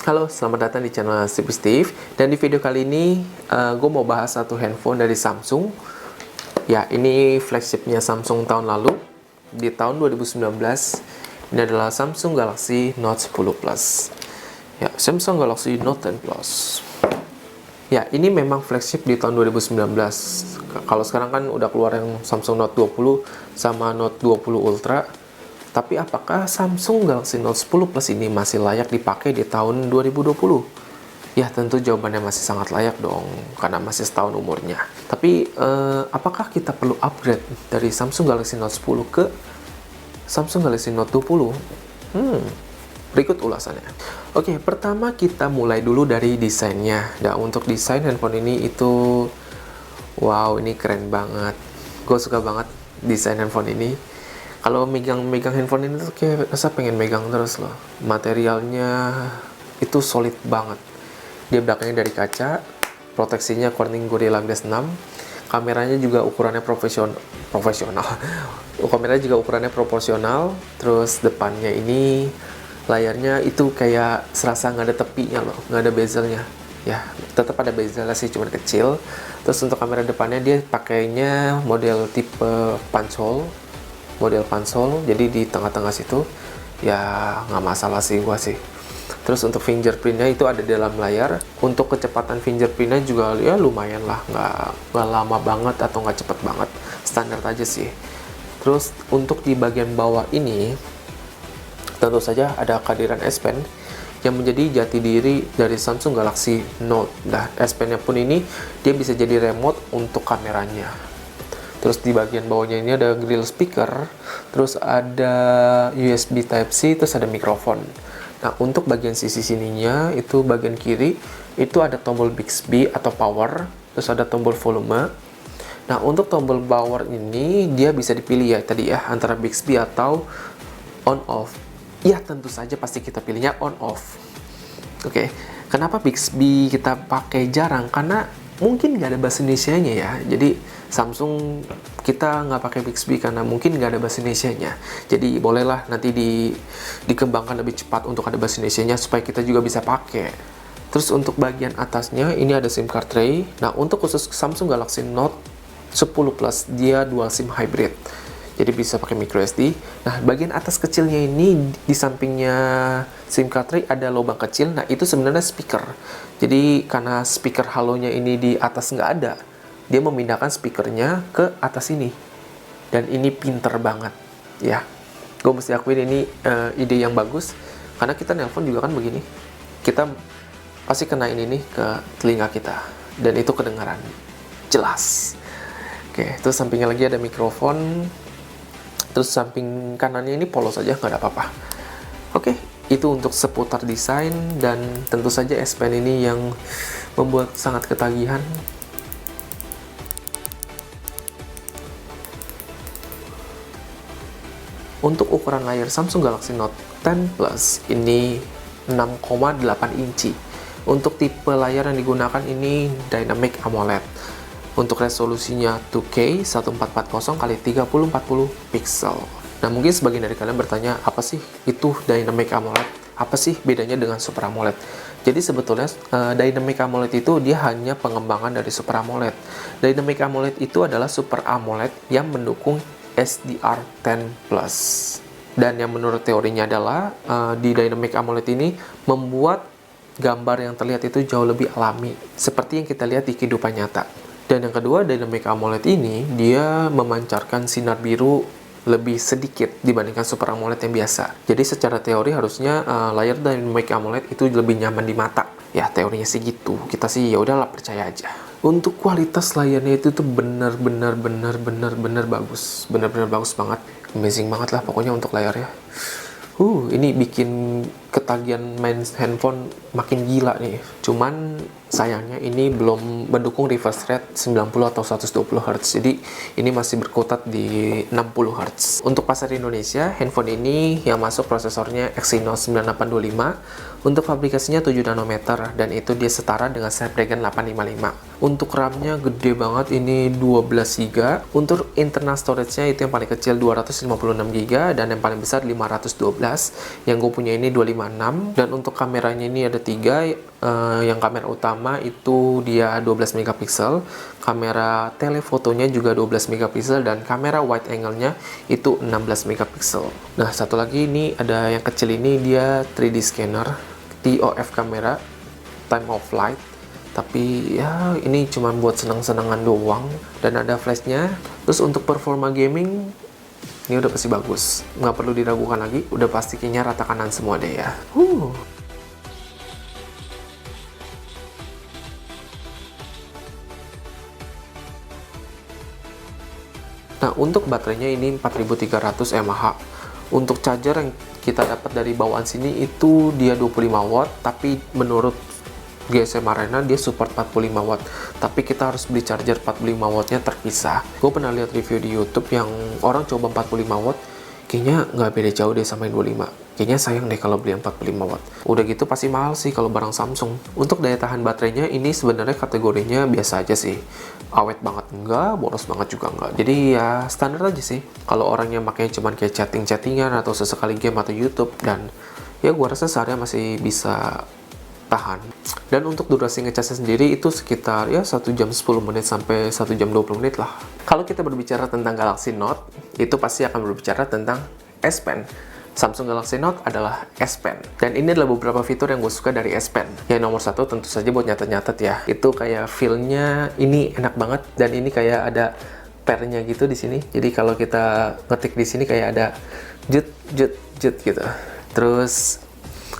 Halo, selamat datang di channel Steve Steve. Dan di video kali ini gue mau bahas satu handphone dari Samsung. Ya, ini flagshipnya Samsung tahun lalu. Di tahun 2019, ini adalah Samsung Galaxy Note 10 Plus. Ya, Samsung Galaxy Note 10 Plus. Ya, ini memang flagship di tahun 2019. Kalau sekarang kan udah keluar yang Samsung Note 20 sama Note 20 Ultra. Tapi apakah Samsung Galaxy Note 10 Plus ini masih layak dipakai di tahun 2020? Ya, tentu jawabannya masih sangat layak dong, karena masih setahun umurnya. Tapi, apakah kita perlu upgrade dari Samsung Galaxy Note 10 ke Samsung Galaxy Note 20? Berikut ulasannya. Oke, pertama kita mulai dulu dari desainnya. Nah, untuk desain handphone ini itu, wow, ini keren banget. Gue suka banget desain handphone ini. Kalau megang handphone ini tuh kayak rasa pengen megang terus loh. Materialnya itu solid banget. Dia belakangnya dari kaca, proteksinya Corning Gorilla Glass 6. Kameranya juga ukurannya profesional. Kameranya juga ukurannya proporsional. Terus depannya ini layarnya itu kayak serasa nggak ada tepinya loh, nggak ada bezelnya. Ya, tetap ada bezelnya sih, cuma kecil. Terus untuk kamera depannya dia pakainya model tipe punch hole. Jadi di tengah-tengah situ ya nggak masalah sih gua sih. Terus untuk fingerprintnya itu ada di dalam layar. Untuk kecepatan fingerprintnya juga ya lumayan lah, nggak lama banget atau nggak cepet banget, standar aja sih. Terus untuk di bagian bawah ini tentu saja ada kehadiran S Pen yang menjadi jati diri dari Samsung Galaxy Note. Nah, S Pen-nya pun ini dia bisa jadi remote untuk kameranya. Terus di bagian bawahnya ini ada grill speaker, terus ada USB Type-C, terus ada mikrofon. Nah, untuk bagian sisi sininya, itu bagian kiri, itu ada tombol Bixby atau power, terus ada tombol volume. Nah, untuk tombol power ini, dia bisa dipilih ya, tadi ya, antara Bixby atau on-off. Ya, tentu saja pasti kita pilihnya on-off. Oke, kenapa Bixby kita pakai jarang? Karena mungkin nggak ada bahasa Indonesianya ya. Jadi Samsung kita nggak pakai Bixby karena mungkin nggak ada bahasa Indonesianya. Jadi bolehlah nanti dikembangkan lebih cepat untuk ada bahasa Indonesianya supaya kita juga bisa pakai. Terus untuk bagian atasnya ini ada SIM card tray. Nah, untuk khusus Samsung Galaxy Note 10 Plus dia dual SIM hybrid. Jadi bisa pakai micro SD. Nah, bagian atas kecilnya ini di sampingnya SIM card tray ada lubang kecil. Nah, itu sebenarnya speaker. Jadi karena speaker halonya ini di atas nggak ada, dia memindahkan speakernya ke atas ini. Dan ini pinter banget. Ya, gue mesti akuin ini ide yang bagus. Karena kita nelpon juga kan begini. Kita pasti kenain ini ke telinga kita. Dan itu kedengaran jelas. Oke, terus sampingnya lagi ada mikrofon. Terus samping kanannya ini polos aja, nggak ada apa-apa. Oke, itu untuk seputar desain. Dan tentu saja S Pen ini yang membuat sangat ketagihan. Untuk ukuran layar Samsung Galaxy Note 10 Plus ini 6,8 inci. Untuk tipe layar yang digunakan ini Dynamic AMOLED. Untuk resolusinya 2K 1440 x 3040 pixel. Nah, mungkin sebagian dari kalian bertanya, apa sih itu Dynamic AMOLED? Apa sih bedanya dengan Super AMOLED? Jadi sebetulnya Dynamic AMOLED itu dia hanya pengembangan dari Super AMOLED. Dynamic AMOLED itu adalah Super AMOLED yang mendukung HDR10+. Dan yang menurut teorinya adalah di Dynamic AMOLED ini membuat gambar yang terlihat itu jauh lebih alami, seperti yang kita lihat di kehidupan nyata. Dan yang kedua, Dynamic AMOLED ini dia memancarkan sinar biru lebih sedikit dibandingkan Super AMOLED yang biasa. Jadi secara teori harusnya layar Dynamic AMOLED itu lebih nyaman di mata. Ya, teorinya sih gitu. Kita sih ya udahlah percaya aja. Untuk kualitas layarnya itu tuh bener-bener bagus. Bener-bener bagus banget. Amazing banget lah pokoknya untuk layarnya. Ini bikin ketagihan main handphone makin gila nih. Cuman sayangnya ini belum mendukung refresh rate 90 atau 120 Hz. Jadi ini masih berkutat di 60 Hz. Untuk pasar Indonesia, handphone ini yang masuk prosesornya Exynos 9825. Untuk fabrikasinya 7 nanometer dan itu dia setara dengan Snapdragon 855. Untuk RAM-nya gede banget, ini 12 GB. Untuk internal storage-nya itu yang paling kecil 256 GB dan yang paling besar 512. Yang gue punya ini 256. Dan untuk kameranya ini ada 3. Yang kamera utama itu dia 12 megapiksel. Kamera telefotonya juga 12 megapiksel dan kamera wide angle-nya itu 16 megapiksel. Nah, satu lagi ini ada yang kecil ini, dia 3D scanner. TOF kamera, time of flight, tapi ya ini cuma buat senang-senangan doang dan ada flashnya. Terus untuk performa gaming ini udah pasti bagus, nggak perlu diragukan lagi, udah pasti kayaknya rata kanan semua deh ya. Nah, untuk baterainya ini 4300 mAh. Untuk charger yang kita dapat dari bawaan sini itu dia 25 watt, tapi menurut GSM Arena dia support 45 watt. Tapi kita harus beli charger 45 wattnya terpisah. Gue pernah lihat review di YouTube yang orang coba 45 watt, kayaknya nggak beda jauh deh sama yang 25. Kayaknya sayang deh kalau beli 45 watt. Udah gitu pasti mahal sih kalau barang Samsung. Untuk daya tahan baterainya ini sebenarnya kategorinya biasa aja sih. Awet banget enggak, boros banget juga enggak. Jadi ya standar aja sih. Kalau orang yang makanya cuman kayak chatting-chattingan atau sesekali game atau YouTube, dan ya gua rasa seharian masih bisa tahan. Dan untuk durasi ngecasnya sendiri itu sekitar ya 1 jam 10 menit sampai 1 jam 20 menit lah. Kalau kita berbicara tentang Galaxy Note, itu pasti akan berbicara tentang S Pen. Samsung Galaxy Note adalah S Pen. Dan ini adalah beberapa fitur yang gue suka dari S Pen. Yang nomor satu tentu saja buat nyatet-nyatet ya. Itu kayak feel-nya ini enak banget, dan ini kayak ada pernya gitu di sini. Jadi kalau kita ngetik di sini kayak ada jut jut jut gitu. Terus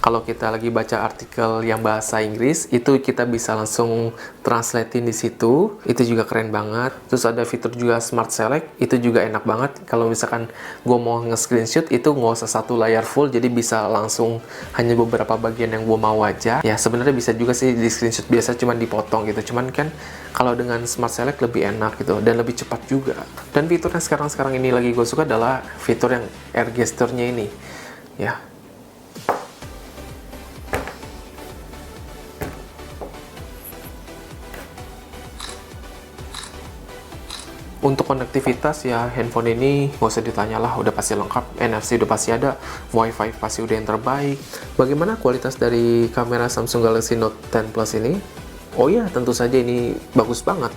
kalau kita lagi baca artikel yang bahasa Inggris, itu kita bisa langsung translatein di situ. Itu juga keren banget. Terus ada fitur juga Smart Select, itu juga enak banget. Kalau misalkan gue mau nge-screenshot, itu nggak usah satu layar full, jadi bisa langsung hanya beberapa bagian yang gue mau aja. Ya sebenarnya bisa juga sih di screenshot biasa, cuman dipotong gitu. Cuman kan kalau dengan Smart Select lebih enak gitu, dan lebih cepat juga. Dan fitur yang sekarang ini lagi gue suka adalah fitur yang air gesture-nya ini. Ya. Untuk konektivitas ya, handphone ini nggak usah ditanya lah, udah pasti lengkap. NFC udah pasti ada, WiFi pasti udah yang terbaik. Bagaimana kualitas dari kamera Samsung Galaxy Note 10 Plus ini? Oh ya, tentu saja ini bagus banget.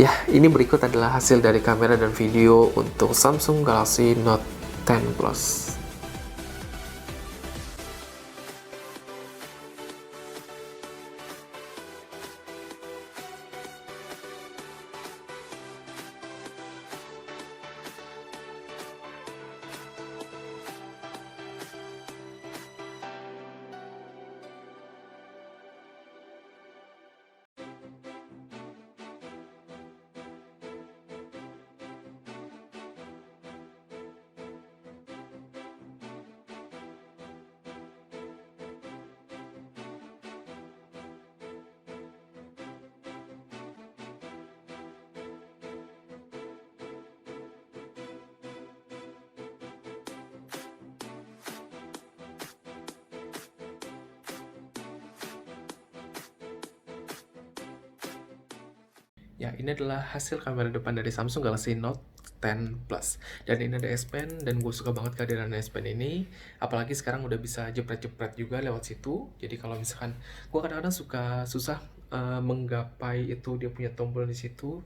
Ya, ini berikut adalah hasil dari kamera dan video untuk Samsung Galaxy Note 10 Plus. Ya, ini adalah hasil kamera depan dari Samsung Galaxy Note 10 Plus. Dan ini ada S Pen, dan gue suka banget kehadiran S Pen ini. Apalagi sekarang udah bisa jepret-jepret juga lewat situ. Jadi kalau misalkan, gue kadang-kadang susah menggapai itu dia punya tombol di situ.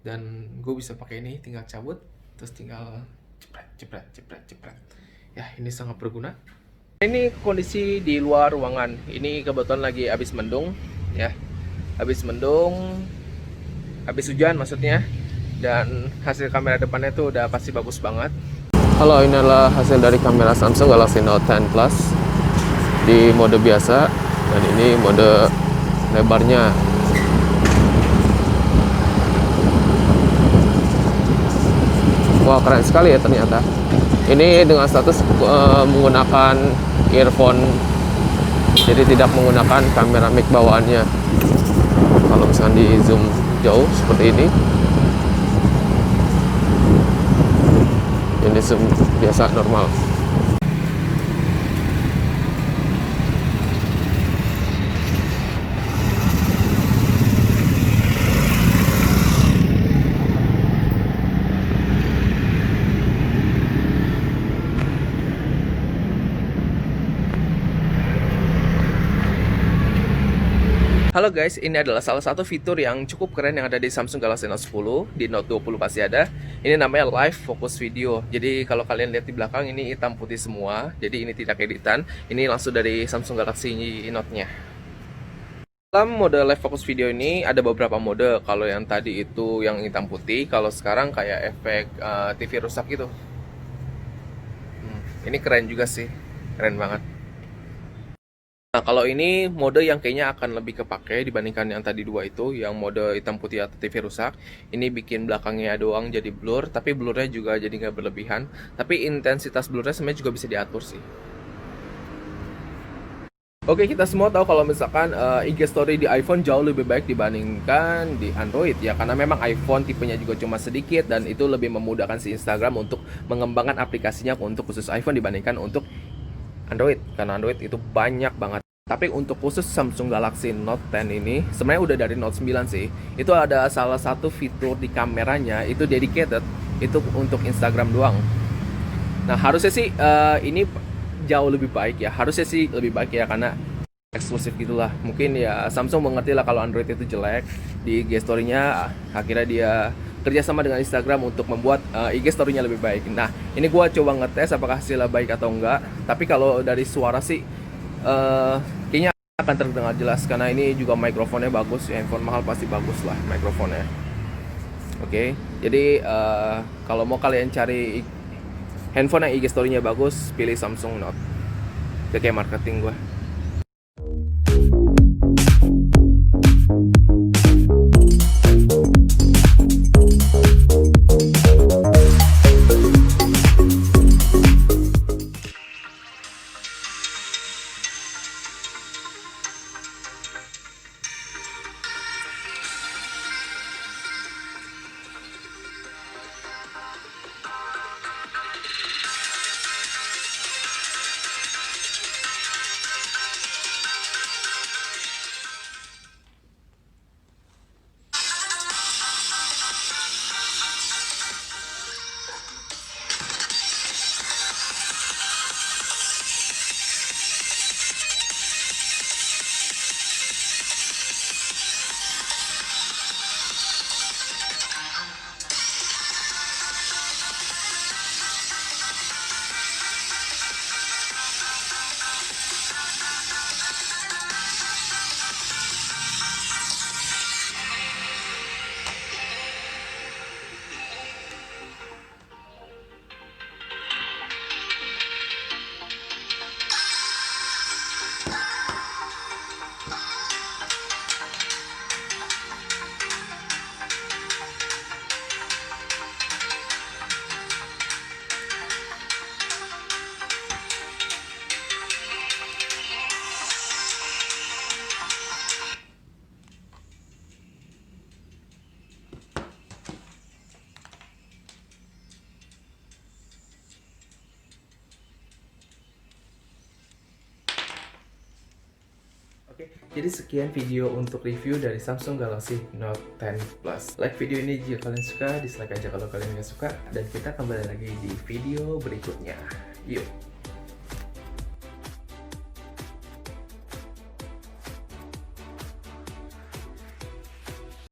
Dan gue bisa pakai ini, tinggal cabut, terus tinggal jepret. Ya, ini sangat berguna. Ini kondisi di luar ruangan. Ini kebetulan lagi habis mendung, ya. Habis mendung, habis hujan maksudnya, dan hasil kamera depannya tuh udah pasti bagus banget. Halo, ini adalah hasil dari kamera Samsung Galaxy Note 10 Plus di mode biasa, dan ini mode lebarnya. Wah, keren sekali ya ternyata. Ini dengan status menggunakan earphone, jadi tidak menggunakan kamera mic bawaannya. Kalau misalkan di zoom jauh seperti ini zoom biasa normal. Halo guys, ini adalah salah satu fitur yang cukup keren yang ada di Samsung Galaxy Note 10. Di Note 20 pasti ada. Ini namanya Live Focus Video. Jadi kalau kalian lihat di belakang ini hitam putih semua. Jadi ini tidak editan. Ini langsung dari Samsung Galaxy Note-nya. Dalam mode Live Focus Video ini ada beberapa mode. Kalau yang tadi itu yang hitam putih, kalau sekarang kayak efek TV rusak gitu. Ini keren juga sih, keren banget. Nah, kalau ini mode yang kayaknya akan lebih kepake dibandingkan yang tadi dua itu, yang mode hitam putih atau TV rusak. Ini bikin belakangnya doang jadi blur, tapi blurnya juga jadi nggak berlebihan. Tapi intensitas blurnya sebenarnya juga bisa diatur sih. Oke, kita semua tahu kalau misalkan IG Story di iPhone jauh lebih baik dibandingkan di Android ya, karena memang iPhone tipenya juga cuma sedikit dan itu lebih memudahkan si Instagram untuk mengembangkan aplikasinya untuk khusus iPhone dibandingkan untuk Android, karena Android itu banyak banget. Tapi untuk khusus Samsung Galaxy Note 10 ini, sebenarnya udah dari Note 9 sih. Itu ada salah satu fitur di kameranya, itu dedicated, itu untuk Instagram doang. Nah, harusnya sih ini jauh lebih baik ya. Harusnya sih lebih baik ya, karena eksklusif gitulah. Mungkin ya Samsung mengerti lah kalau Android itu jelek. Di IG Story-nya akhirnya dia kerjasama dengan Instagram untuk membuat IG Story-nya lebih baik. Nah, ini gua coba ngetes apakah hasilnya baik atau enggak. Tapi kalau dari suara sih kayaknya akan terdengar jelas, karena ini juga mikrofonnya bagus. Handphone mahal pasti bagus lah mikrofonnya. Oke, jadi kalau mau kalian cari handphone yang IG Story-nya bagus, pilih Samsung Note. Itu kayak marketing gua. Oke, jadi sekian video untuk review dari Samsung Galaxy Note 10 Plus. Like video ini jika kalian suka, dislike aja kalau kalian nggak suka, dan kita kembali lagi di video berikutnya. Yuk!